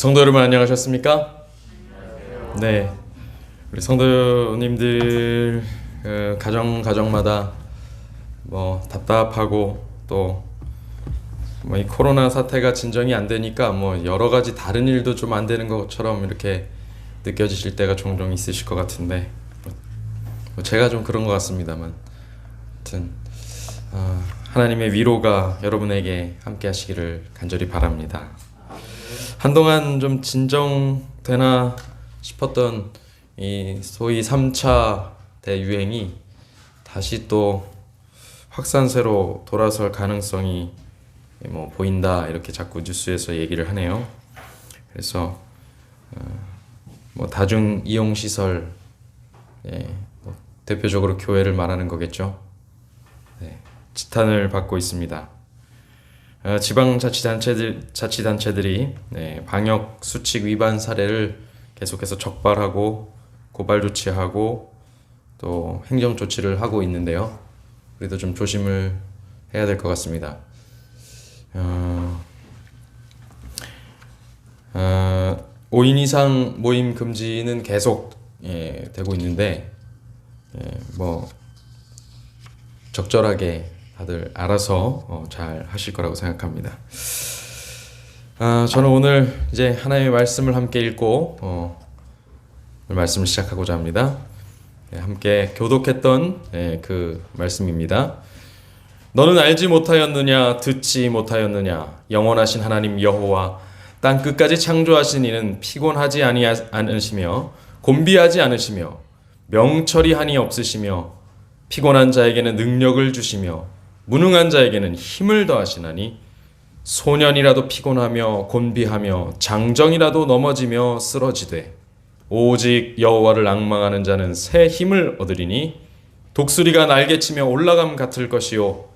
성도 여러분 안녕하셨습니까? 네, 우리 성도님들 가정마다 뭐 답답하고 또 뭐 이 코로나 사태가 진정이 안 되니까 뭐 여러 가지 다른 일도 좀 안 되는 것처럼 이렇게 느껴지실 때가 종종 있으실 것 같은데 뭐 제가 좀 그런 것 같습니다만, 아무튼 하나님의 위로가 여러분에게 함께 하시기를 간절히 바랍니다. 한동안 좀 진정되나 싶었던 이 소위 3차 대유행이 다시 또 확산세로 돌아설 가능성이 뭐 보인다, 이렇게 자꾸 뉴스에서 얘기를 하네요. 그래서 뭐 다중 이용 시설, 뭐 대표적으로 교회를 말하는 거겠죠. 지탄을 받고 있습니다. 지방자치단체들이 방역 수칙 위반 사례를 계속해서 적발하고 고발 조치하고 또 행정 조치를 하고 있는데요. 우리도 좀 조심을 해야 될 것 같습니다. 5인 이상 모임 금지는 계속 되고 있는데 뭐 적절하게 다들 알아서 잘 하실 거라고 생각합니다. 저는 오늘 이제 하나님의 말씀을 함께 읽고 오늘 말씀을 시작하고자 합니다. 함께 교독했던 그 말씀입니다. 너는 알지 못하였느냐, 듣지 못하였느냐, 영원하신 하나님 여호와 땅 끝까지 창조하신 이는 피곤하지 않으시며 곤비하지 않으시며 명철이 한이 없으시며 피곤한 자에게는 능력을 주시며 무능한 자에게는 힘을 더하시나니 소년이라도 피곤하며 곤비하며 장정이라도 넘어지며 쓰러지되 오직 여호와를 앙망하는 자는 새 힘을 얻으리니 독수리가 날개치며 올라감 같을 것이요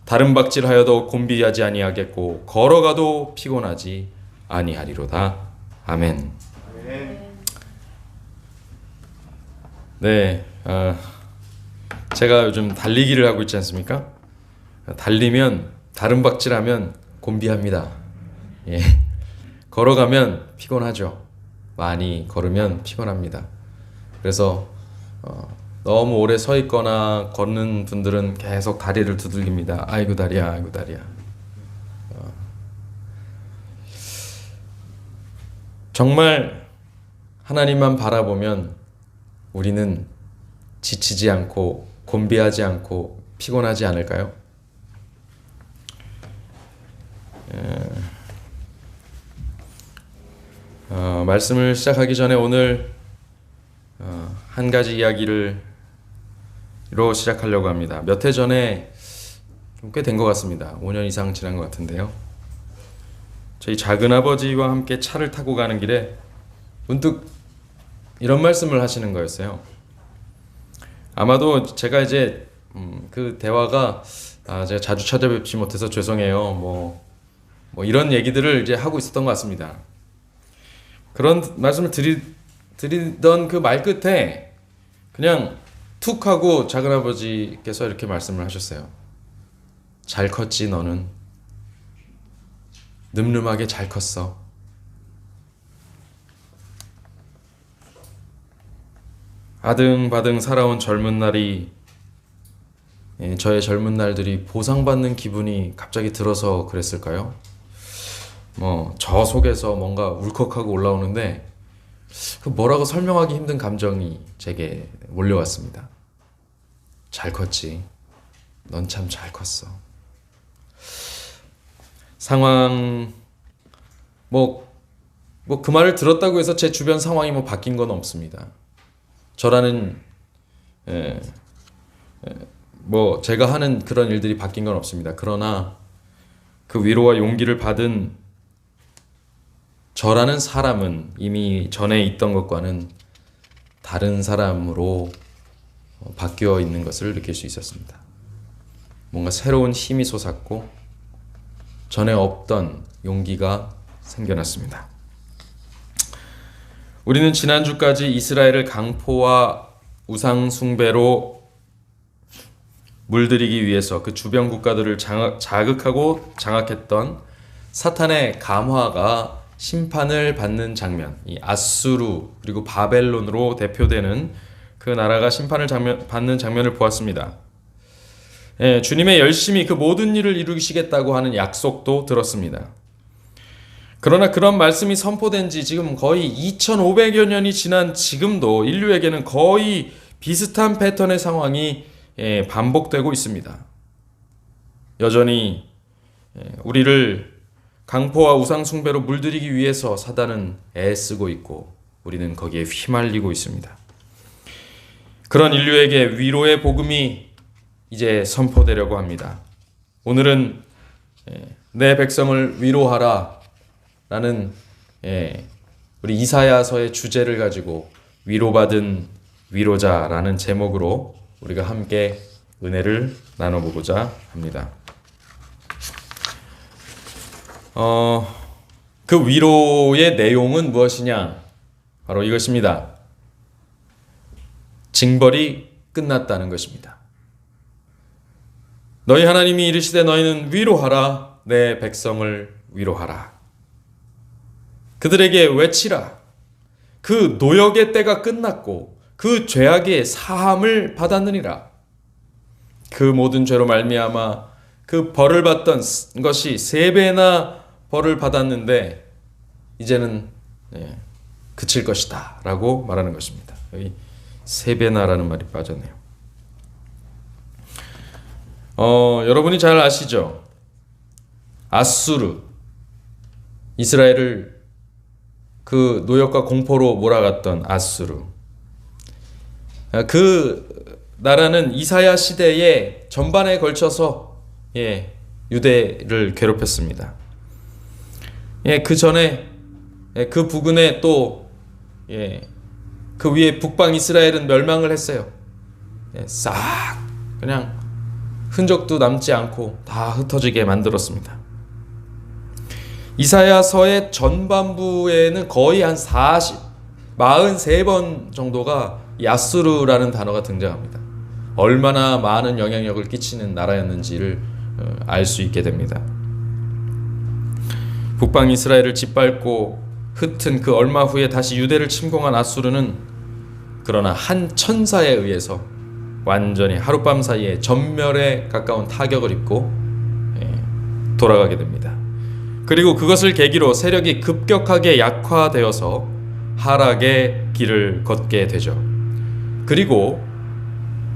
다른 박질하여도 곤비하지 아니하겠고 걸어가도 피곤하지 아니하리로다. 아멘. 네, 제가 요즘 달리기를 하고 있지 않습니까? 달리면 다른 박질하면 곤비합니다. 걸어가면 피곤하죠. 많이 걸으면 피곤합니다. 그래서 너무 오래 서 있거나 걷는 분들은 계속 다리를 두들깁니다. 아이고 다리야, 아이고 다리야. 정말 하나님만 바라보면 우리는 지치지 않고 곤비하지 않고 피곤하지 않을까요? 말씀을 시작하기 전에 오늘 한 가지 이야기로 시작하려고 합니다. 몇 해 전에 좀 꽤 된 것 같습니다. 5년 이상 지난 것 같은데요. 저희 작은아버지와 함께 차를 타고 가는 길에 문득 이런 말씀을 하시는 거였어요. 아마도 제가 이제 그 대화가 제가 자주 찾아뵙지 못해서 죄송해요. 뭐 이런 얘기들을 이제 하고 있었던 것 같습니다. 그런 말씀을 드리던 그 말 끝에 그냥 툭 하고 작은아버지께서 이렇게 말씀을 하셨어요. 잘 컸지 너는. 늠름하게 잘 컸어. 아등바등 살아온 젊은 날이 저의 젊은 날들이 보상받는 기분이 갑자기 들어서 그랬을까요? 저 속에서 뭔가 울컥하고 올라오는데 그 뭐라고 설명하기 힘든 감정이 제게 몰려왔습니다. 잘 컸지. 넌 참 잘 컸어. 상황 그 말을 들었다고 해서 제 주변 상황이 바뀐 건 없습니다. 저라는 제가 하는 그런 일들이 바뀐 건 없습니다. 그러나 그 위로와 용기를 받은 저라는 사람은 이미 전에 있던 것과는 다른 사람으로 바뀌어 있는 것을 느낄 수 있었습니다. 뭔가 새로운 힘이 솟았고 전에 없던 용기가 생겨났습니다. 우리는 지난주까지 이스라엘을 강포와 우상 숭배로 물들이기 위해서 그 주변 국가들을 자극하고 장악했던 사탄의 감화가 심판을 받는 장면, 이 아수르 그리고 바벨론으로 대표되는 그 나라가 심판을 받는 장면을 보았습니다. 예, 주님의 열심히 그 모든 일을 이루시겠다고 하는 약속도 들었습니다. 그러나 그런 말씀이 선포된 지 지금 거의 2500여 년이 지난 지금도 인류에게는 거의 비슷한 패턴의 상황이 반복되고 있습니다. 여전히 우리를 강포와 우상 숭배로 물들이기 위해서 사단은 애쓰고 있고 우리는 거기에 휘말리고 있습니다. 그런 인류에게 위로의 복음이 이제 선포되려고 합니다. 오늘은 내 백성을 위로하라 라는 우리 이사야서의 주제를 가지고 위로받은 위로자라는 제목으로 우리가 함께 은혜를 나눠보고자 합니다. 그 위로의 내용은 무엇이냐? 바로 이것입니다. 징벌이 끝났다는 것입니다. 너희 하나님이 이르시되 너희는 위로하라, 내 백성을 위로하라. 그들에게 외치라. 그 노역의 때가 끝났고 그 죄악의 사함을 받았느니라. 그 모든 죄로 말미암아 그 벌을 받던 것이 3배나 벌을 받았는데 이제는 그칠 것이다 라고 말하는 것입니다. 여기 3배나라는 말이 빠졌네요. 여러분이 잘 아시죠? 아수르, 이스라엘을 그 노역과 공포로 몰아갔던 아수르. 그 나라는 이사야 시대에 전반에 걸쳐서 유대를 괴롭혔습니다. 그 전에 그 부근에 또 그 위에 북방 이스라엘은 멸망을 했어요. 싹 그냥 흔적도 남지 않고 다 흩어지게 만들었습니다. 이사야서의 전반부에는 거의 한 43번 정도가 야스루라는 단어가 등장합니다. 얼마나 많은 영향력을 끼치는 나라였는지를 알 수 있게 됩니다. 북방 이스라엘을 짓밟고 흩은 그 얼마 후에 다시 유대를 침공한 아수르는 그러나 한 천사에 의해서 완전히 하룻밤 사이에 전멸에 가까운 타격을 입고 돌아가게 됩니다. 그리고 그것을 계기로 세력이 급격하게 약화되어서 하락의 길을 걷게 되죠. 그리고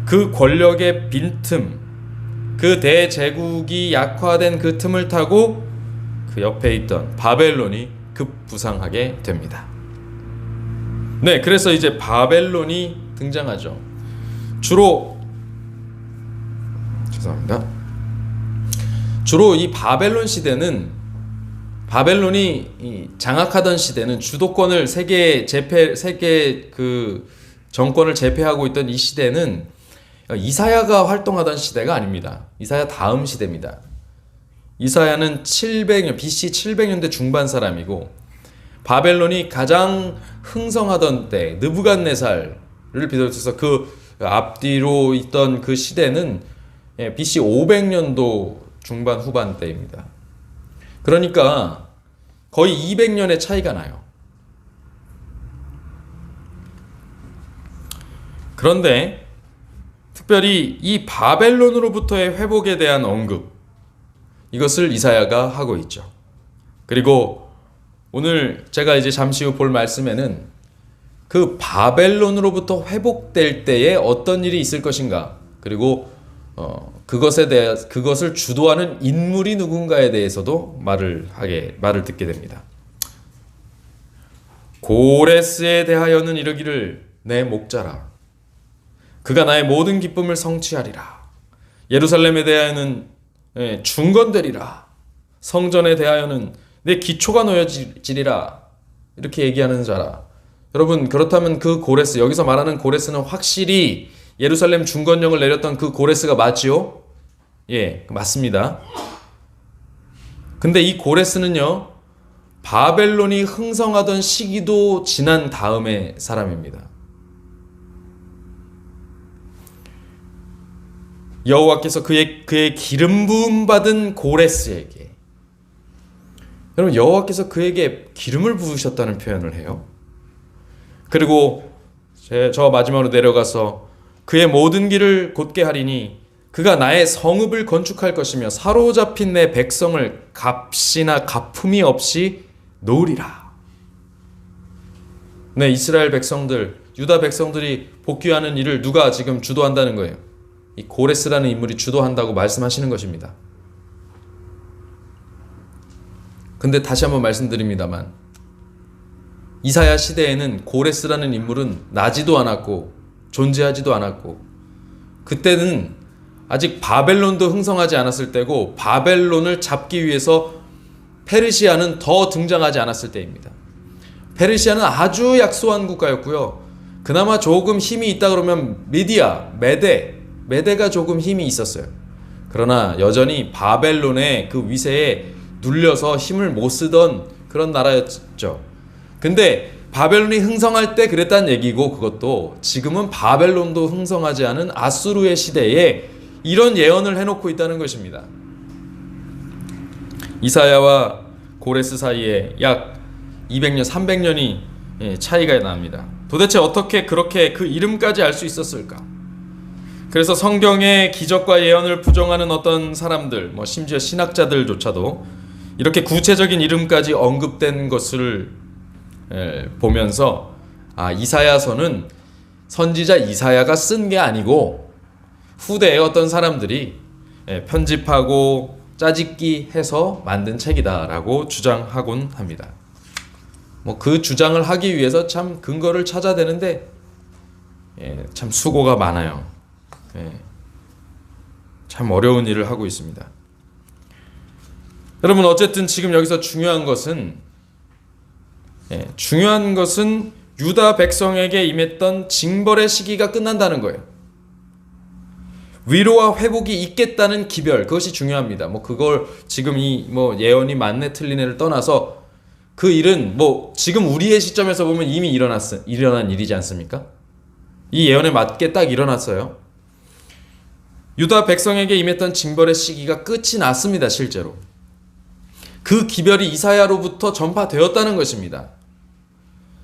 그 권력의 빈틈, 그 대제국이 약화된 그 틈을 타고 그 옆에 있던 바벨론이 급부상하게 됩니다. 그래서 이제 바벨론이 등장하죠. 주로 이 바벨론 시대는 바벨론이 장악하던 시대는 주도권을 세계 그 정권을 제패하고 있던 이 시대는 이사야가 활동하던 시대가 아닙니다. 이사야 다음 시대입니다. 이사야는 BC 700년대 중반 사람이고 바벨론이 가장 흥성하던 때 느부갓네살을 비롯해서 그 앞뒤로 있던 그 시대는 BC 500년도 중반 후반 때입니다. 그러니까 거의 200년의 차이가 나요. 그런데 특별히 이 바벨론으로부터의 회복에 대한 언급, 이것을 이사야가 하고 있죠. 그리고 오늘 제가 이제 잠시 후 볼 말씀에는 그 바벨론으로부터 회복될 때에 어떤 일이 있을 것인가, 그리고 그것을 주도하는 인물이 누군가에 대해서도 말을 듣게 됩니다. 고레스에 대하여는 이르기를 내 목자라. 그가 나의 모든 기쁨을 성취하리라. 예루살렘에 대하여는 중건되리라. 성전에 대하여는 내 기초가 놓여지리라. 이렇게 얘기하는 자라. 여러분, 그렇다면 그 고레스, 여기서 말하는 고레스는 확실히 예루살렘 중건령을 내렸던 그 고레스가 맞지요? 맞습니다. 근데 이 고레스는요, 바벨론이 흥성하던 시기도 지난 다음의 사람입니다. 여호와께서 그의 기름 부음 받은 고레스에게 여러분, 여호와께서 그에게 기름을 부으셨다는 표현을 해요. 그리고 저 마지막으로 내려가서 그의 모든 길을 곧게 하리니 그가 나의 성읍을 건축할 것이며 사로잡힌 내 백성을 값이나 가품이 없이 놓으리라. 네, 이스라엘 백성들, 유다 백성들이 복귀하는 일을 누가 지금 주도한다는 거예요? 이 고레스라는 인물이 주도한다고 말씀하시는 것입니다. 근데 다시 한번 말씀드립니다만, 이사야 시대에는 고레스라는 인물은 나지도 않았고 존재하지도 않았고, 그때는 아직 바벨론도 흥성하지 않았을 때고, 바벨론을 잡기 위해서 페르시아는 더 등장하지 않았을 때입니다. 페르시아는 아주 약소한 국가였고요. 그나마 조금 힘이 있다 그러면 메데가 조금 힘이 있었어요. 그러나 여전히 바벨론의 그 위세에 눌려서 힘을 못 쓰던 그런 나라였죠. 근데 바벨론이 흥성할 때 그랬다는 얘기고, 그것도 지금은 바벨론도 흥성하지 않은 아수르의 시대에 이런 예언을 해놓고 있다는 것입니다. 이사야와 고레스 사이에 약 200년, 300년이 차이가 납니다. 도대체 어떻게 그렇게 그 이름까지 알 수 있었을까? 그래서 성경의 기적과 예언을 부정하는 어떤 사람들, 심지어 신학자들조차도 이렇게 구체적인 이름까지 언급된 것을 보면서, 이사야서는 선지자 이사야가 쓴 게 아니고 후대에 어떤 사람들이 편집하고 짜집기 해서 만든 책이다라고 주장하곤 합니다. 그 주장을 하기 위해서 참 근거를 찾아대는데 참 수고가 많아요. 참 어려운 일을 하고 있습니다. 여러분, 어쨌든 지금 여기서 중요한 것은 유다 백성에게 임했던 징벌의 시기가 끝난다는 거예요. 위로와 회복이 있겠다는 기별, 그것이 중요합니다. 그걸 지금 예언이 맞네 틀리네를 떠나서 그 일은 지금 우리의 시점에서 보면 이미 일어난 일이지 않습니까? 이 예언에 맞게 딱 일어났어요. 유다 백성에게 임했던 징벌의 시기가 끝이 났습니다. 실제로 그 기별이 이사야로부터 전파되었다는 것입니다.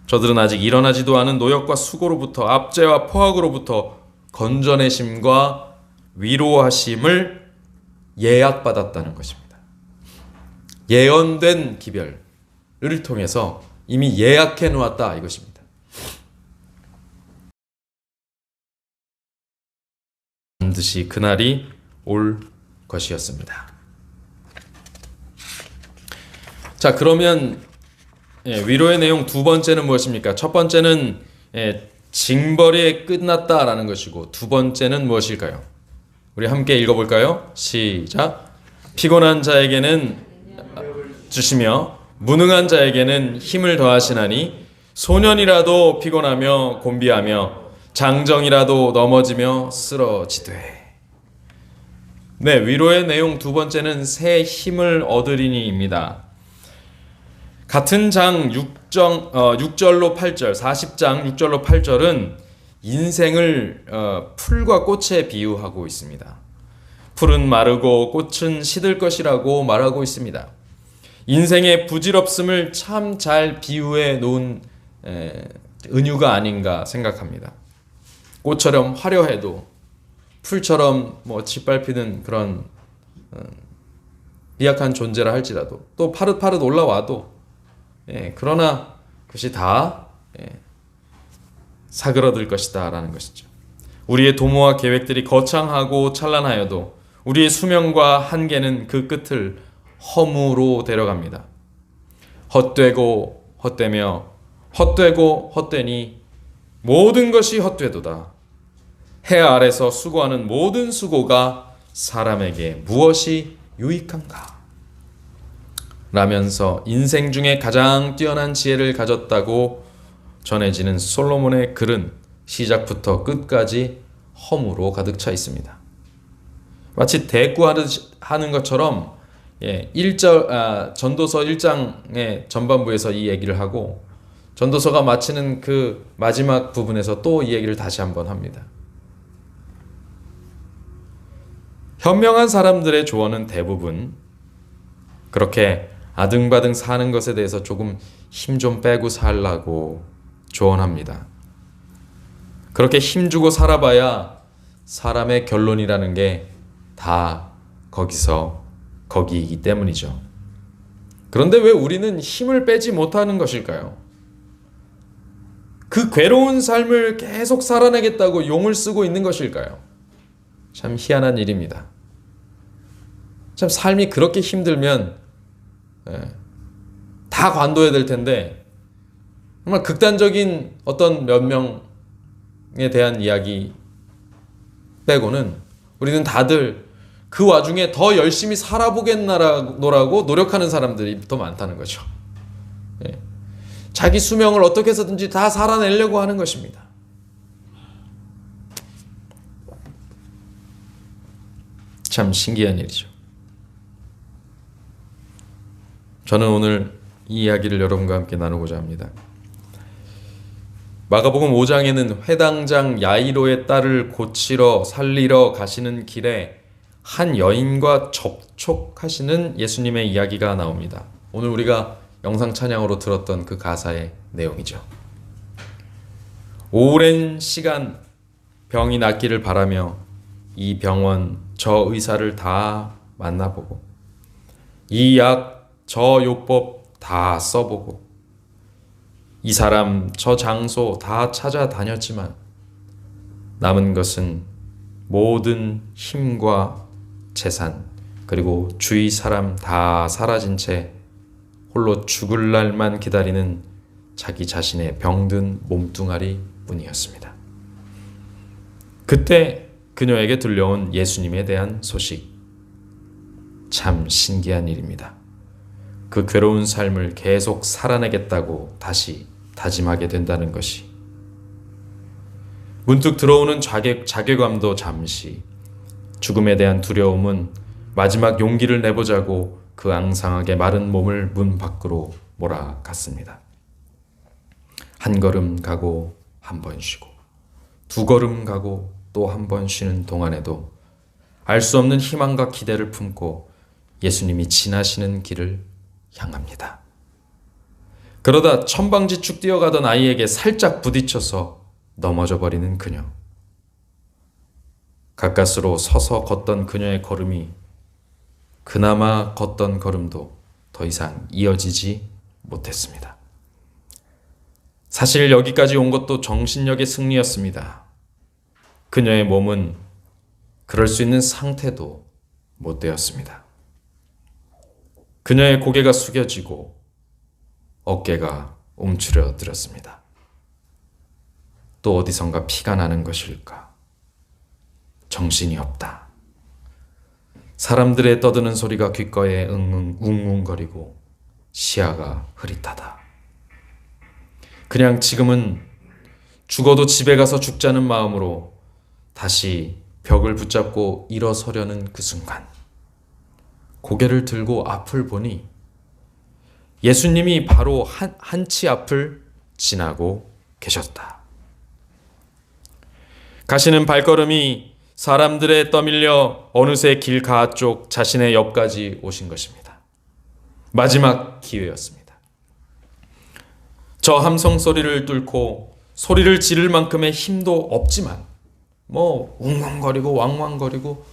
저들은 아직 일어나지도 않은 노역과 수고로부터, 압제와 포악으로부터 건져내심과 위로하심을 예약받았다는 것입니다. 예언된 기별을 통해서 이미 예약해 놓았다, 이것입니다. 반드시 그날이 올 것이었습니다. 자, 그러면 위로의 내용 두 번째는 무엇입니까? 첫 번째는 징벌이 끝났다라는 것이고, 두 번째는 무엇일까요? 우리 함께 읽어볼까요? 시작. 피곤한 자에게는 주시며 무능한 자에게는 힘을 더하시나니 소년이라도 피곤하며 곤비하며 장정이라도 넘어지며 쓰러지되. 네, 위로의 내용 두 번째는 새 힘을 얻으리니입니다. 같은 장 6절로 8절, 40장 6절로 8절은 인생을 풀과 꽃에 비유하고 있습니다. 풀은 마르고 꽃은 시들 것이라고 말하고 있습니다. 인생의 부질없음을 참 잘 비유해 놓은 은유가 아닌가 생각합니다. 꽃처럼 화려해도 풀처럼 짓밟히는 그런 미약한 존재라 할지라도, 또 파릇파릇 올라와도 그러나 그것이 다 사그러들 것이다 라는 것이죠. 우리의 도모와 계획들이 거창하고 찬란하여도 우리의 수명과 한계는 그 끝을 허무로 데려갑니다. 헛되고 헛되며 헛되고 헛되니 모든 것이 헛되도다. 해 아래서 수고하는 모든 수고가 사람에게 무엇이 유익한가? 라면서 인생 중에 가장 뛰어난 지혜를 가졌다고 전해지는 솔로몬의 글은 시작부터 끝까지 허무로 가득 차 있습니다. 마치 대꾸하는 것처럼 전도서 1장의 전반부에서 이 얘기를 하고, 전도서가 마치는 그 마지막 부분에서 또 이 얘기를 다시 한번 합니다. 현명한 사람들의 조언은 대부분 그렇게 아등바등 사는 것에 대해서 조금 힘 좀 빼고 살라고 조언합니다. 그렇게 힘주고 살아봐야 사람의 결론이라는 게 다 거기이기 때문이죠. 그런데 왜 우리는 힘을 빼지 못하는 것일까요? 그 괴로운 삶을 계속 살아내겠다고 용을 쓰고 있는 것일까요? 참 희한한 일입니다. 참 삶이 그렇게 힘들면 다 관둬야 될 텐데 정말 극단적인 어떤 몇 명에 대한 이야기 빼고는 우리는 다들 그 와중에 더 열심히 살아보겠노라고 노력하는 사람들이 더 많다는 거죠. 자기 수명을 어떻게 해서든지 다 살아내려고 하는 것입니다. 참 신기한 일이죠. 저는 오늘 이 이야기를 여러분과 함께 나누고자 합니다. 마가복음 5장에는 회당장 야이로의 딸을 고치러 살리러 가시는 길에 한 여인과 접촉하시는 예수님의 이야기가 나옵니다. 오늘 우리가 영상 찬양으로 들었던 그 가사의 내용이죠. 오랜 시간 병이 낫기를 바라며 이 병원 저 의사를 다 만나보고 이 약 저 요법 다 써보고 이 사람 저 장소 다 찾아다녔지만 남은 것은 모든 힘과 재산 그리고 주위 사람 다 사라진 채 홀로 죽을 날만 기다리는 자기 자신의 병든 몸뚱아리 뿐이었습니다. 그때 그녀에게 들려온 예수님에 대한 소식, 참 신기한 일입니다. 그 괴로운 삶을 계속 살아내겠다고 다시 다짐하게 된다는 것이 문득 들어오는 자괴감도 잠시, 죽음에 대한 두려움은 마지막 용기를 내보자고 그 앙상하게 마른 몸을 문 밖으로 몰아갔습니다. 한 걸음 가고 한 번 쉬고 두 걸음 가고 또 한 번 쉬는 동안에도 알 수 없는 희망과 기대를 품고 예수님이 지나시는 길을 향합니다. 그러다 천방지축 뛰어가던 아이에게 살짝 부딪혀서 넘어져 버리는 그녀. 가까스로 서서 걷던 그녀의 걸음이 그나마 걷던 걸음도 더 이상 이어지지 못했습니다. 사실 여기까지 온 것도 정신력의 승리였습니다. 그녀의 몸은 그럴 수 있는 상태도 못 되었습니다. 그녀의 고개가 숙여지고 어깨가 움츠러들었습니다. 또 어디선가 피가 나는 것일까? 정신이 없다. 사람들의 떠드는 소리가 귓가에 웅웅거리고 시야가 흐릿하다. 그냥 지금은 죽어도 집에 가서 죽자는 마음으로 다시 벽을 붙잡고 일어서려는 그 순간 고개를 들고 앞을 보니 예수님이 바로 한치 앞을 지나고 계셨다. 가시는 발걸음이 사람들에 떠밀려 어느새 길 가쪽 자신의 옆까지 오신 것입니다. 마지막 기회였습니다. 저 함성 소리를 뚫고 소리를 지를 만큼의 힘도 없지만 웅웅거리고 왕왕거리고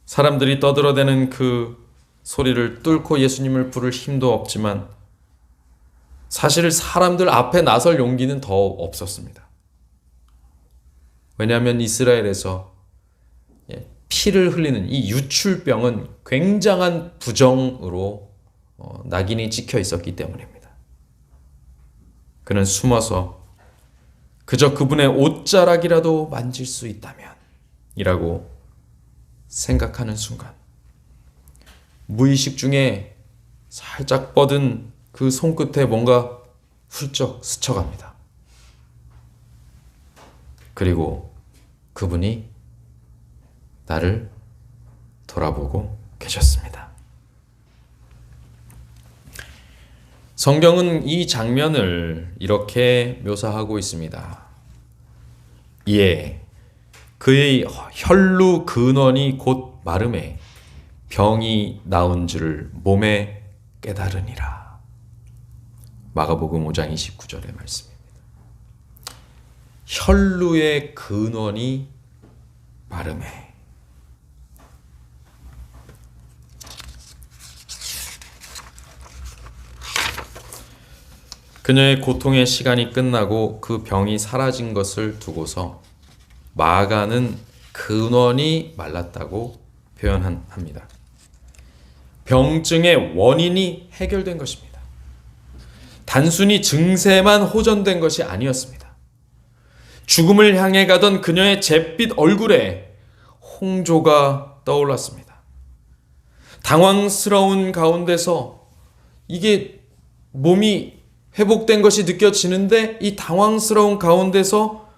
사람들이 떠들어대는 그 소리를 뚫고 예수님을 부를 힘도 없지만 사실 사람들 앞에 나설 용기는 더 없었습니다. 왜냐하면 이스라엘에서 피를 흘리는 이 유출병은 굉장한 부정으로 낙인이 찍혀 있었기 때문입니다. 그는 숨어서 그저 그분의 옷자락이라도 만질 수 있다면 이라고 생각하는 순간 무의식 중에 살짝 뻗은 그 손끝에 뭔가 훌쩍 스쳐갑니다. 그리고 그분이 나를 돌아보고 계셨습니다. 성경은 이 장면을 이렇게 묘사하고 있습니다. 그의 혈루 근원이 곧 마름에 병이 나온 줄을 몸에 깨달으니라. 마가복음 5장 29절의 말씀입니다. 혈루의 근원이 마름에. 그녀의 고통의 시간이 끝나고 그 병이 사라진 것을 두고서 마가는 근원이 말랐다고 표현합니다. 병증의 원인이 해결된 것입니다. 단순히 증세만 호전된 것이 아니었습니다. 죽음을 향해 가던 그녀의 잿빛 얼굴에 홍조가 떠올랐습니다. 당황스러운 가운데서 이게 몸이 회복된 것이 느껴지는데 이 당황스러운 가운데서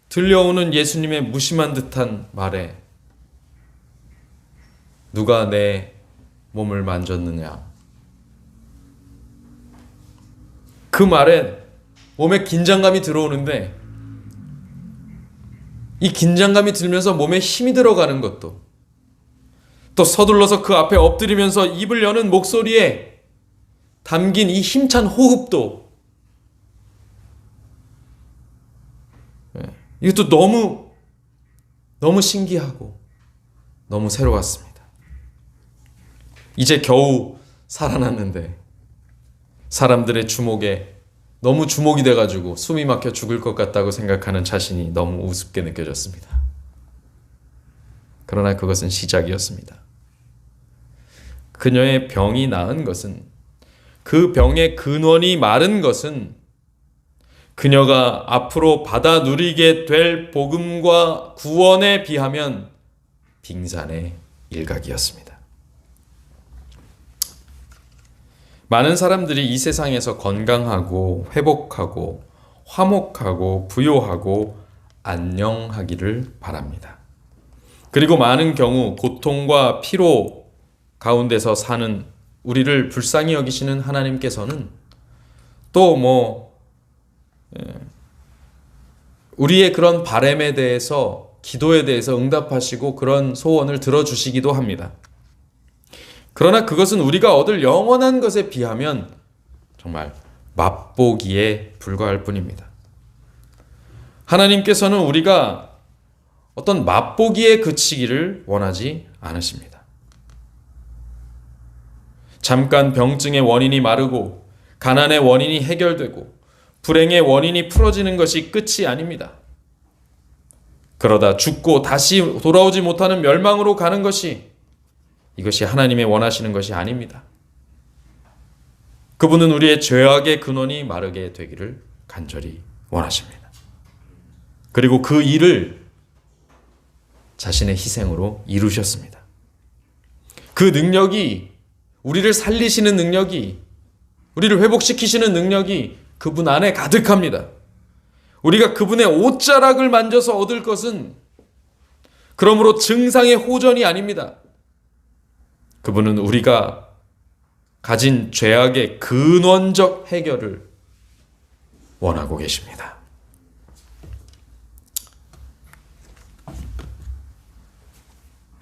들려오는 예수님의 무심한 듯한 말에 누가 내 몸을 만졌느냐? 그 말에 몸에 긴장감이 들어오는데 이 긴장감이 들면서 몸에 힘이 들어가는 것도 또 서둘러서 그 앞에 엎드리면서 입을 여는 목소리에 담긴 이 힘찬 호흡도 이것도 너무 신기하고 너무 새로웠습니다. 이제 겨우 살아났는데 사람들의 주목에 너무 주목이 돼가지고 숨이 막혀 죽을 것 같다고 생각하는 자신이 너무 우습게 느껴졌습니다. 그러나 그것은 시작이었습니다. 그녀의 병이 나은 것은, 그 병의 근원이 마른 것은 그녀가 앞으로 받아 누리게 될 복음과 구원에 비하면 빙산의 일각이었습니다. 많은 사람들이 이 세상에서 건강하고 회복하고 화목하고 부요하고 안녕하기를 바랍니다. 그리고 많은 경우 고통과 피로 가운데서 사는 우리를 불쌍히 여기시는 하나님께서는 또 우리의 그런 바람에 대해서, 기도에 대해서 응답하시고 그런 소원을 들어주시기도 합니다. 그러나 그것은 우리가 얻을 영원한 것에 비하면 정말 맛보기에 불과할 뿐입니다. 하나님께서는 우리가 어떤 맛보기에 그치기를 원하지 않으십니다. 잠깐 병증의 원인이 마르고 가난의 원인이 해결되고 불행의 원인이 풀어지는 것이 끝이 아닙니다. 그러다 죽고 다시 돌아오지 못하는 멸망으로 가는 것이, 이것이 하나님의 원하시는 것이 아닙니다. 그분은 우리의 죄악의 근원이 마르게 되기를 간절히 원하십니다. 그리고 그 일을 자신의 희생으로 이루셨습니다. 그 능력이, 우리를 살리시는 능력이, 우리를 회복시키시는 능력이 그분 안에 가득합니다. 우리가 그분의 옷자락을 만져서 얻을 것은 그러므로 증상의 호전이 아닙니다. 그분은 우리가 가진 죄악의 근원적 해결을 원하고 계십니다.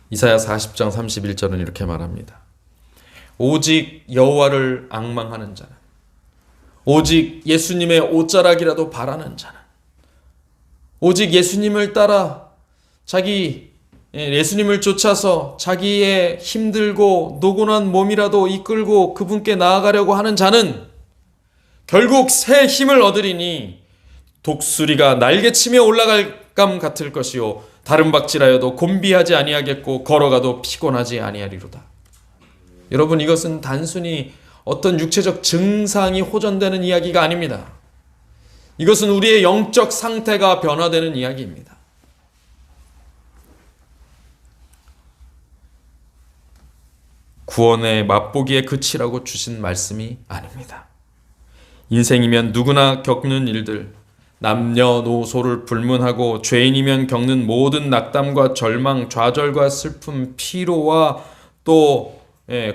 이사야 40장 31절은 이렇게 말합니다. 오직 여호와를 앙망하는 자는, 오직 예수님의 옷자락이라도 바라는 자는, 오직 예수님을 따라 예수님을 쫓아서 자기의 힘들고 노곤한 몸이라도 이끌고 그분께 나아가려고 하는 자는 결국 새 힘을 얻으리니 독수리가 날개치며 올라갈 감 같을 것이요 다른 박질하여도 곤비하지 아니하겠고 걸어가도 피곤하지 아니하리로다. 여러분, 이것은 단순히 어떤 육체적 증상이 호전되는 이야기가 아닙니다. 이것은 우리의 영적 상태가 변화되는 이야기입니다. 구원의 맛보기에 그치라고 주신 말씀이 아닙니다. 인생이면 누구나 겪는 일들, 남녀노소를 불문하고 죄인이면 겪는 모든 낙담과 절망, 좌절과 슬픔, 피로와 또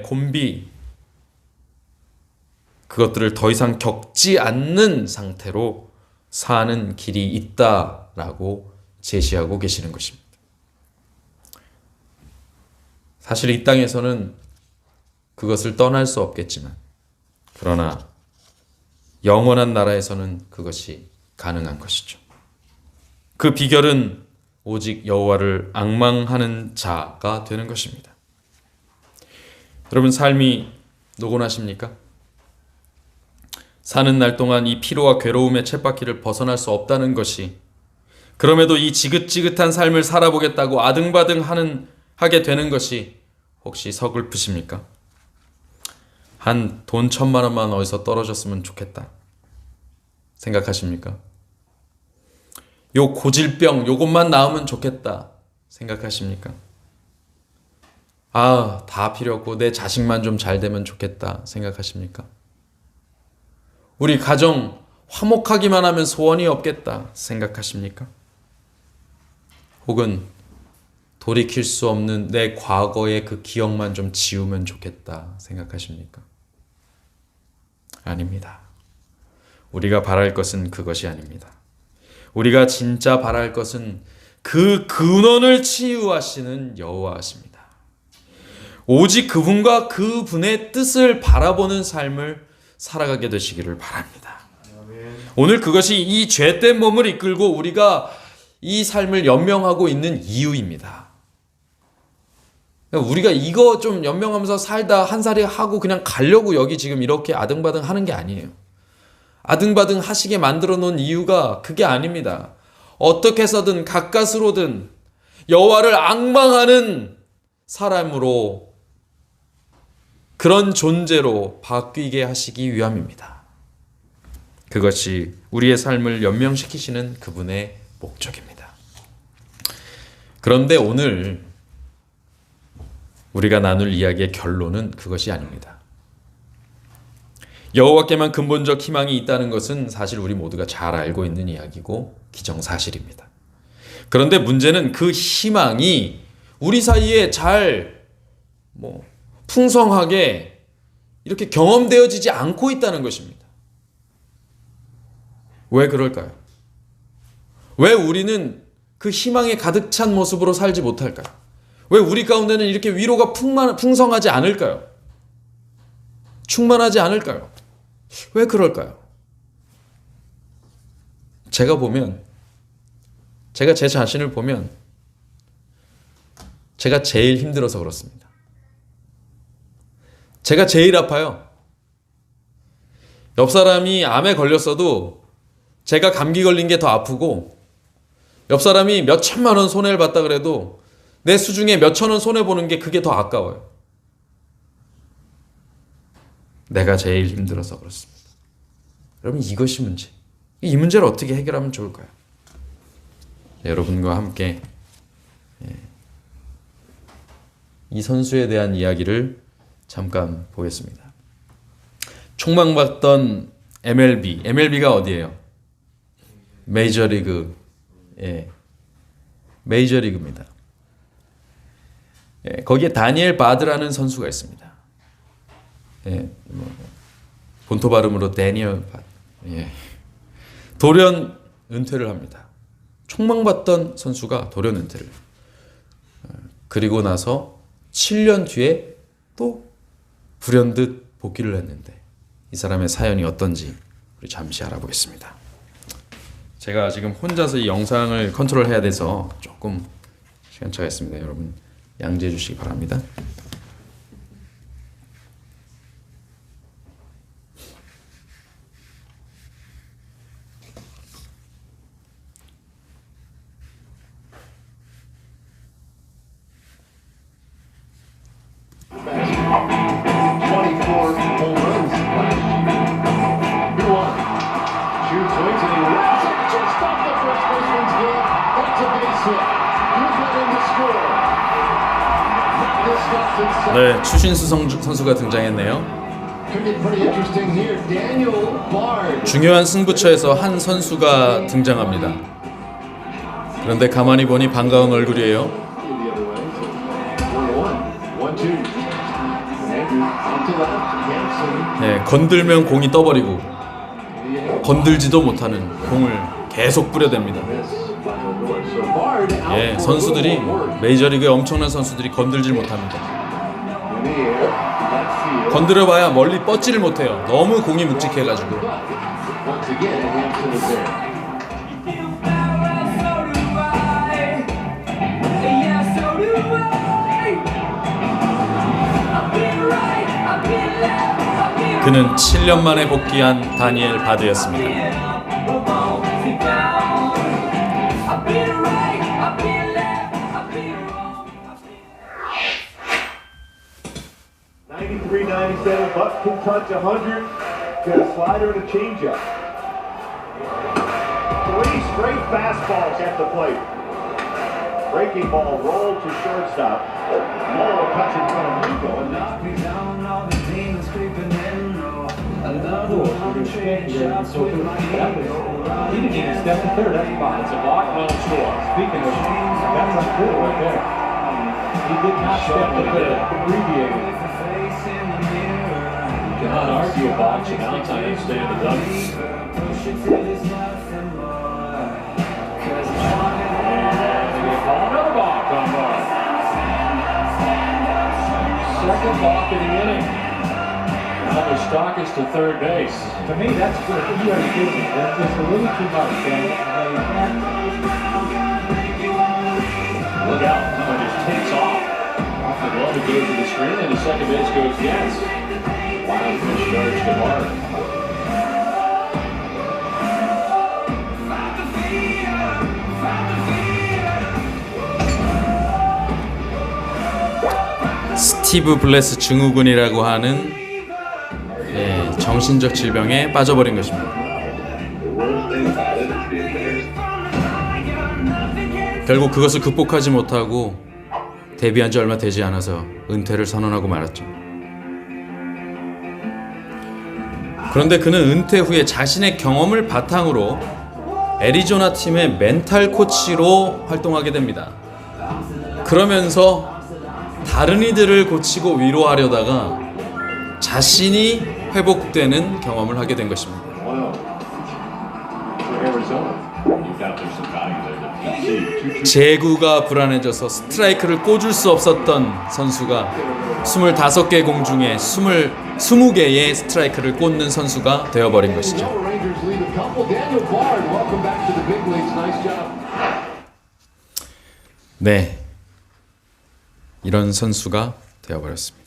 곤비, 그것들을 더 이상 겪지 않는 상태로 사는 길이 있다라고 제시하고 계시는 것입니다. 사실 이 땅에서는 그것을 떠날 수 없겠지만 그러나 영원한 나라에서는 그것이 가능한 것이죠. 그 비결은 오직 여호와를 앙망하는 자가 되는 것입니다. 여러분, 삶이 노곤하십니까? 사는 날 동안 이 피로와 괴로움의 쳇바퀴를 벗어날 수 없다는 것이, 그럼에도 이 지긋지긋한 삶을 살아보겠다고 하게 되는 것이 혹시 서글프십니까? 한 돈 1,000만 원만 어디서 떨어졌으면 좋겠다 생각하십니까? 요 고질병 요것만 나으면 좋겠다 생각하십니까? 다 필요 없고 내 자식만 좀 잘 되면 좋겠다 생각하십니까? 우리 가정 화목하기만 하면 소원이 없겠다 생각하십니까? 혹은 돌이킬 수 없는 내 과거의 그 기억만 좀 지우면 좋겠다 생각하십니까? 아닙니다. 우리가 바랄 것은 그것이 아닙니다. 우리가 진짜 바랄 것은 그 근원을 치유하시는 여호와십니다. 오직 그분과 그분의 뜻을 바라보는 삶을 살아가게 되시기를 바랍니다. 오늘 그것이 이 죄된 몸을 이끌고 우리가 이 삶을 연명하고 있는 이유입니다. 우리가 이거 좀 연명하면서 살다 한 살이 하고 그냥 가려고 여기 지금 이렇게 아등바등 하는 게 아니에요. 아등바등 하시게 만들어 놓은 이유가 그게 아닙니다. 어떻게 해서든 가까스로든 여호와를 앙망하는 사람으로, 그런 존재로 바뀌게 하시기 위함입니다. 그것이 우리의 삶을 연명시키시는 그분의 목적입니다. 그런데 오늘 우리가 나눌 이야기의 결론은 그것이 아닙니다. 여호와께만 근본적 희망이 있다는 것은 사실 우리 모두가 잘 알고 있는 이야기고 기정사실입니다. 그런데 문제는 그 희망이 우리 사이에 잘 풍성하게 이렇게 경험되어지지 않고 있다는 것입니다. 왜 그럴까요? 왜 우리는 그 희망에 가득 찬 모습으로 살지 못할까요? 왜 우리 가운데는 이렇게 위로가 풍성하지 않을까요? 충만하지 않을까요? 왜 그럴까요? 제가 제 자신을 보면 제가 제일 힘들어서 그렇습니다. 제가 제일 아파요. 옆 사람이 암에 걸렸어도 제가 감기 걸린 게 더 아프고, 옆 사람이 몇 천만 원 손해를 봤다 그래도 내 수중에 몇 천 원 손해보는 게 그게 더 아까워요. 내가 제일 힘들어서 그렇습니다. 여러분, 이것이 문제. 이 문제를 어떻게 해결하면 좋을까요? 여러분과 함께 이 선수에 대한 이야기를 잠깐 보겠습니다. 총망받던 MLB가 어디예요? 메이저리그. 메이저리그입니다. 거기에 다니엘 바드라는 선수가 있습니다. 본토 발음으로 다니엘 바드. 돌연 은퇴를 합니다. 총망받던 선수가 돌연 은퇴를. 그리고 나서 7년 뒤에 또 불현듯 복귀를 했는데, 이 사람의 사연이 어떤지 우리 잠시 알아보겠습니다. 제가 지금 혼자서 이 영상을 컨트롤해야 돼서 조금 시간차가 있습니다. 여러분 양지해 주시기 바랍니다. 네, 추신수 선수가 등장했네요. 중요한 승부처에서 한 선수가 등장합니다. 그런데 가만히 보니 반가운 얼굴이에요. 네, 건들면 공이 떠버리고 건들지도 못하는 공을 계속 뿌려댑니다. 선수들이, 메이저리그의 엄청난 선수들이 건들질 못합니다. 건드려봐야 멀리 뻗지를 못해요. 너무 공이 묵직해가지고. 그는 7년 만에 복귀한 다니엘 바드였습니다. Buck can touch 100. Got a slider and a changeup. 3 straight fastballs at the plate. Breaking ball rolled to shortstop. Morrow cuts in front of Rico and knocked me down. All the demons creeping in. Another one trade shots with my ego. He didn't even step to third. That's fine. It's a block, no score. Speaking of, that's uncool right there. He did not step to third. Abbreviated. Cannot argue a box announce. I understand the ducks. And they call another balk on Mark. Second balk of the inning. Now their stock is to third base. To me, that's good. You have to do it. That's just a little too much. Look out. It just takes off. The glove goes to the screen and the second base goes yes. Wild pitch starts to Mark. 스티브 블레스 증후군이라고 하는 정신적 질병에 빠져버린 것입니다. 결국 그것을 극복하지 못하고 데뷔한 지 얼마 되지 않아서 은퇴를 선언하고 말았죠. 그런데 그는 은퇴 후에 자신의 경험을 바탕으로 애리조나 팀의 멘탈 코치로 활동하게 됩니다. 그러면서 다른 이들을 고치고 위로하려다가 자신이 회복되는 경험을 하게 된 것입니다. 제구가 불안해져서 스트라이크를 꽂을 수 없었던 선수가 25개 공 중에 20개의 스트라이크를 꽂는 선수가 되어버린 것이죠. 네, 이런 선수가 되어버렸습니다.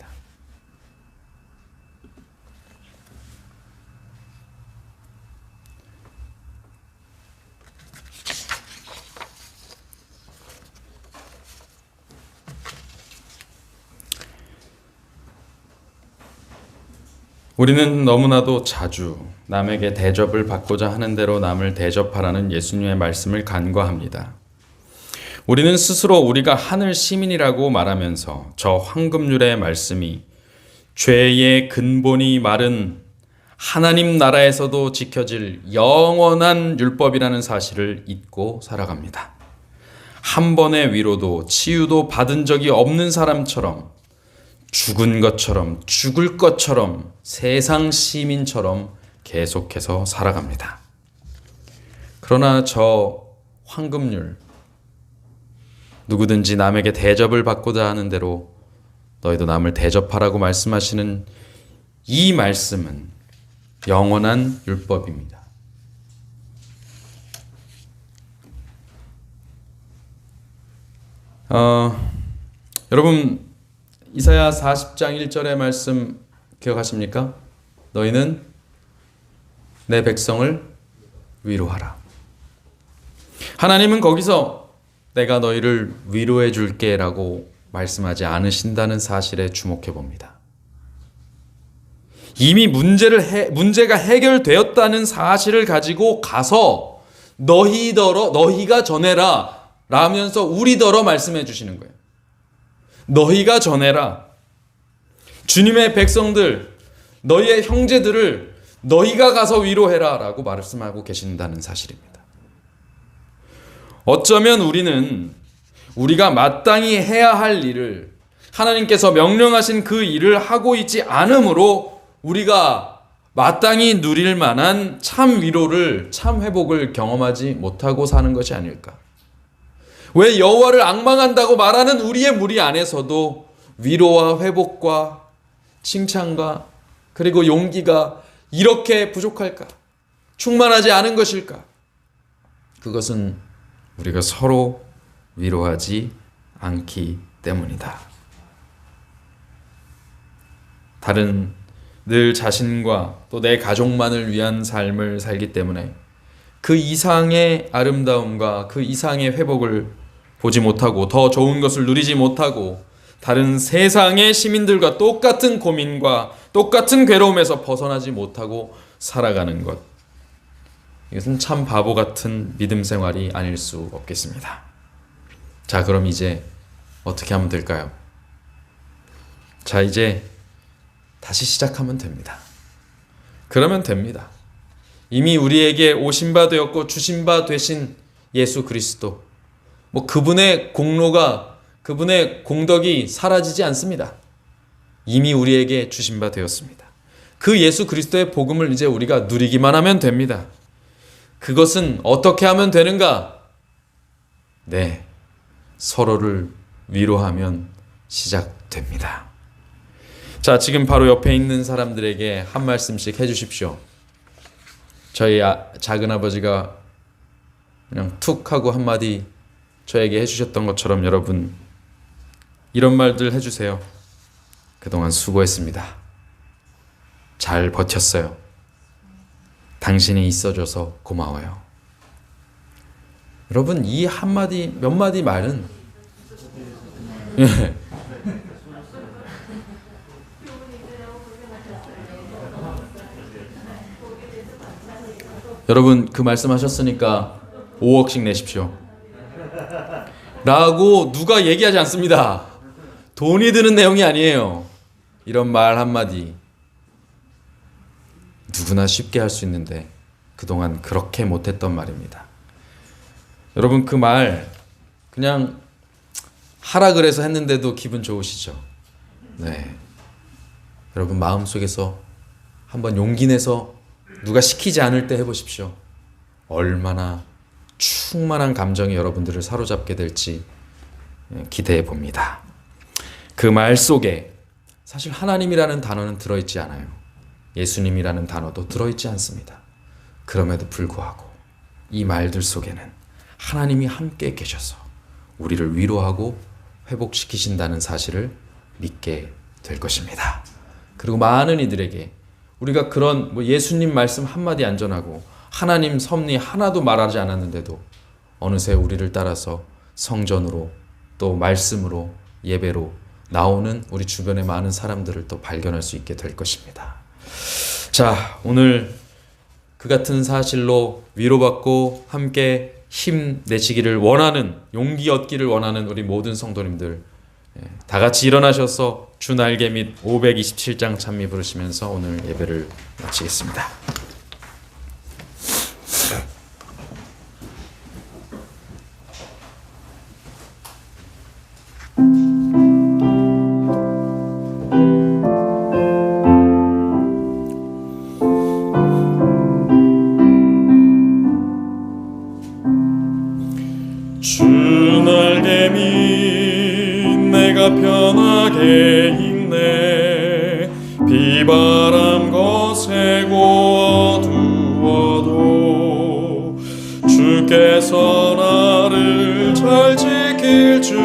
우리는 너무나도 자주 남에게 대접을 받고자 하는 대로 남을 대접하라는 예수님의 말씀을 간과합니다. 우리는 스스로 우리가 하늘 시민이라고 말하면서 저 황금률의 말씀이 죄의 근본이 마른 하나님 나라에서도 지켜질 영원한 율법이라는 사실을 잊고 살아갑니다. 한 번의 위로도 치유도 받은 적이 없는 사람처럼, 죽은 것처럼, 죽을 것처럼, 세상 시민처럼 계속해서 살아갑니다. 그러나 저 황금률, 누구든지 남에게 대접을 받고자 하는 대로 너희도 남을 대접하라고 말씀하시는 이 말씀은 영원한 율법입니다. 여러분, 이사야 40장 1절의 말씀 기억하십니까? 너희는 내 백성을 위로하라. 하나님은 거기서 내가 너희를 위로해 줄게 라고 말씀하지 않으신다는 사실에 주목해 봅니다. 이미 문제가 해결되었다는 사실을 가지고 가서 너희가 전해라 라면서 우리더러 말씀해 주시는 거예요. 너희가 전해라. 주님의 백성들, 너희의 형제들을 너희가 가서 위로해라 라고 말씀하고 계신다는 사실입니다. 어쩌면 우리는 우리가 마땅히 해야 할 일을, 하나님께서 명령하신 그 일을 하고 있지 않으므로 우리가 마땅히 누릴 만한 참 위로를, 참 회복을 경험하지 못하고 사는 것이 아닐까. 왜 여호와를 앙망한다고 말하는 우리의 무리 안에서도 위로와 회복과 칭찬과 그리고 용기가 이렇게 부족할까? 충만하지 않은 것일까? 그것은 우리가 서로 위로하지 않기 때문이다. 다른 늘 자신과 또 내 가족만을 위한 삶을 살기 때문에 그 이상의 아름다움과 그 이상의 회복을 보지 못하고 더 좋은 것을 누리지 못하고 다른 세상의 시민들과 똑같은 고민과 똑같은 괴로움에서 벗어나지 못하고 살아가는 것. 이것은 참 바보 같은 믿음 생활이 아닐 수 없겠습니다. 자, 그럼 이제 어떻게 하면 될까요? 자, 이제 다시 시작하면 됩니다. 그러면 됩니다. 이미 우리에게 오신 바 되었고 주신 바 되신 예수 그리스도, 그분의 공로가, 그분의 공덕이 사라지지 않습니다. 이미 우리에게 주신 바 되었습니다. 그 예수 그리스도의 복음을 이제 우리가 누리기만 하면 됩니다. 그것은 어떻게 하면 되는가? 네, 서로를 위로하면 시작됩니다. 자, 지금 바로 옆에 있는 사람들에게 한 말씀씩 해주십시오. 저희 작은 아버지가 그냥 툭 하고 한마디 저에게 해주셨던 것처럼 여러분 이런 말들 해주세요. 그동안 수고했습니다. 잘 버텼어요. 당신이 있어줘서 고마워요. 여러분, 이 한마디 몇 마디 말은 여러분, 그 말씀하셨으니까 5억씩 내십시오 라고 누가 얘기하지 않습니다. 돈이 드는 내용이 아니에요. 이런 말 한마디 누구나 쉽게 할 수 있는데 그동안 그렇게 못했던 말입니다. 여러분, 그 말 그냥 하라 그래서 했는데도 기분 좋으시죠? 네. 여러분, 마음속에서 한번 용기 내서 누가 시키지 않을 때 해보십시오. 얼마나 충만한 감정이 여러분들을 사로잡게 될지 기대해 봅니다. 그 말 속에 사실 하나님이라는 단어는 들어있지 않아요. 예수님이라는 단어도 들어있지 않습니다. 그럼에도 불구하고 이 말들 속에는 하나님이 함께 계셔서 우리를 위로하고 회복시키신다는 사실을 믿게 될 것입니다. 그리고 많은 이들에게 우리가 그런 예수님 말씀 한마디 안 전하고 하나님 섭리 하나도 말하지 않았는데도 어느새 우리를 따라서 성전으로 또 말씀으로 예배로 나오는 우리 주변의 많은 사람들을 또 발견할 수 있게 될 것입니다. 자, 오늘 그 같은 사실로 위로받고 함께 힘내시기를 원하는, 용기 얻기를 원하는 우리 모든 성도님들 다 같이 일어나셔서 주 날개 및 527장 찬미 부르시면서 오늘 예배를 마치겠습니다. 주 날개 밑 내가 편하게 있네. 비바람 거세고 어두워도 주께서 나를 잘 지킬 줄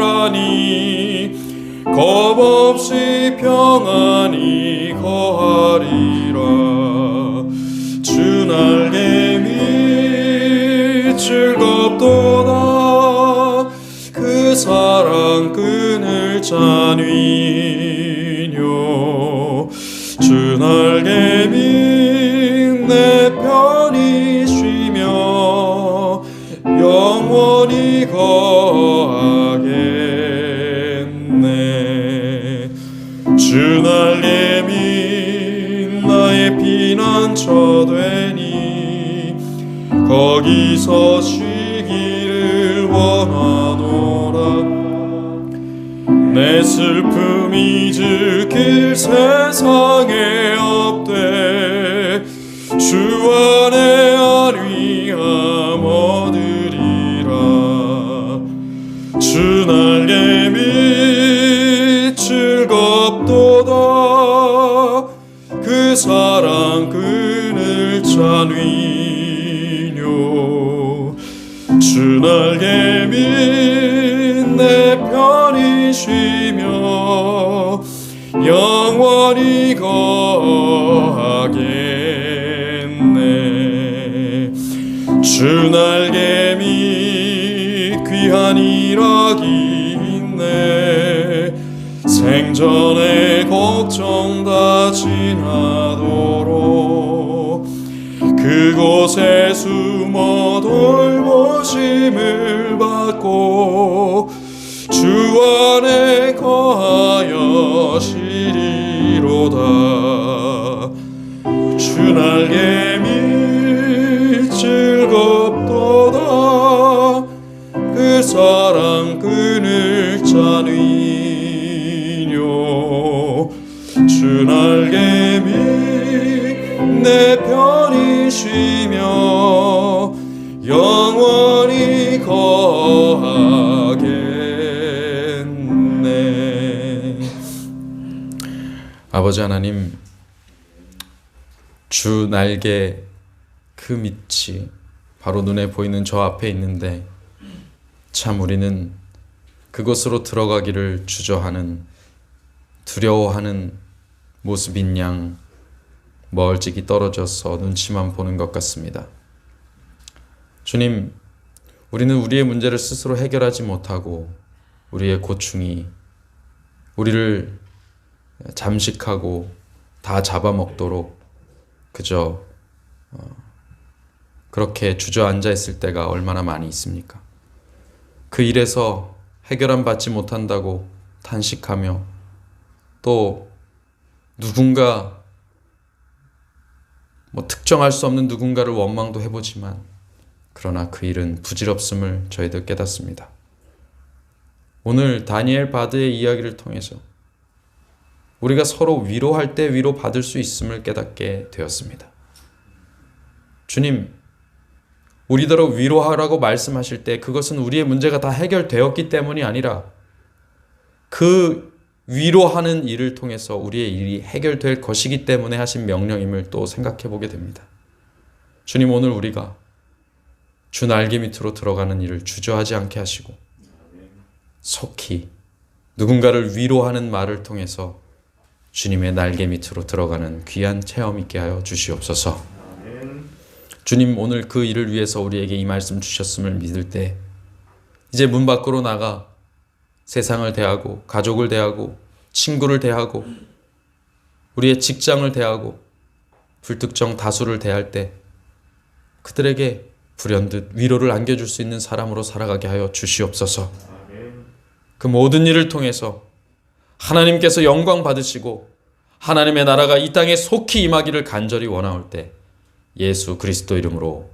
아니 겁없이 평안히 거하리라. 주 날개 밑 즐겁도다. 그 사랑 끈을 짜뉘뇨. 주 날개 밑 내 편히 쉬며 영원히 거하겠네. 주 날개 밑 나의 피난처 되니 거기서 쉬기를 원하노라. 내 슬픔 잊을 세상에 없되 주 안에 안위함 얻으리라. 주 날개 밑 그 사랑 끊을 자뉘뇨. 주 날개 밑내 편히 쉬며 영원히 거하겠네. 주 날개 밑 귀한 일하기 있네. 생전에 걱정 다 지나도록 그곳에 숨어 돌보심을 받고 주 안에 거하여 쉬리로다. 주 날개 밑 즐겁도다. 그 사랑 끊을 자뉘뇨. 주 날개 밑 내 편히 쉬며 영원히 거하겠네. 아버지 하나님, 주 날개 그 밑이 바로 눈에 보이는 저 앞에 있는데 참 우리는 그곳으로 들어가기를 주저하는, 두려워하는 모습인 양 멀찍이 떨어져서 눈치만 보는 것 같습니다. 주님, 우리는 우리의 문제를 스스로 해결하지 못하고 우리의 고충이 우리를 잠식하고 다 잡아먹도록 그저 그렇게 주저앉아 있을 때가 얼마나 많이 있습니까? 그 일에서 해결함 받지 못한다고 탄식하며 또 누군가 특정할 수 없는 누군가를 원망도 해보지만 그러나 그 일은 부질없음을 저희들 깨닫습니다. 오늘 다니엘 바드의 이야기를 통해서 우리가 서로 위로할 때 위로받을 수 있음을 깨닫게 되었습니다. 주님, 우리더러 위로하라고 말씀하실 때 그것은 우리의 문제가 다 해결되었기 때문이 아니라 그 위로하는 일을 통해서 우리의 일이 해결될 것이기 때문에 하신 명령임을 또 생각해 보게 됩니다. 주님, 오늘 우리가 주 날개 밑으로 들어가는 일을 주저하지 않게 하시고 속히 누군가를 위로하는 말을 통해서 주님의 날개 밑으로 들어가는 귀한 체험 있게 하여 주시옵소서. 주님, 오늘 그 일을 위해서 우리에게 이 말씀 주셨음을 믿을 때 이제 문 밖으로 나가 세상을 대하고 가족을 대하고 친구를 대하고 우리의 직장을 대하고 불특정 다수를 대할 때 그들에게 불현듯 위로를 안겨줄 수 있는 사람으로 살아가게 하여 주시옵소서. 그 모든 일을 통해서 하나님께서 영광 받으시고 하나님의 나라가 이 땅에 속히 임하기를 간절히 원하올 때 예수 그리스도 이름으로